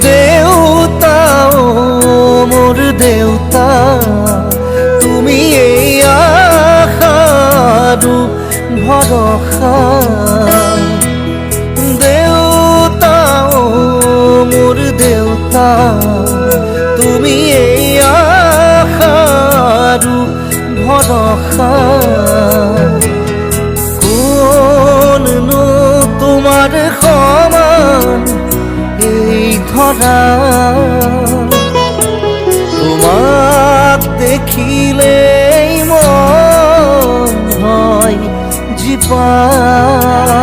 দেউতা ও মোৰ দেউতা, তুমি এই আশাৰো ভৰসা। দেউতা ও মোৰ দেউতা, তুমি এই আশাৰো ভৰসা। কোননো তোমাৰ সমান এই ধৰা, তোমাক দেখিলেই মন হয় জীপাল।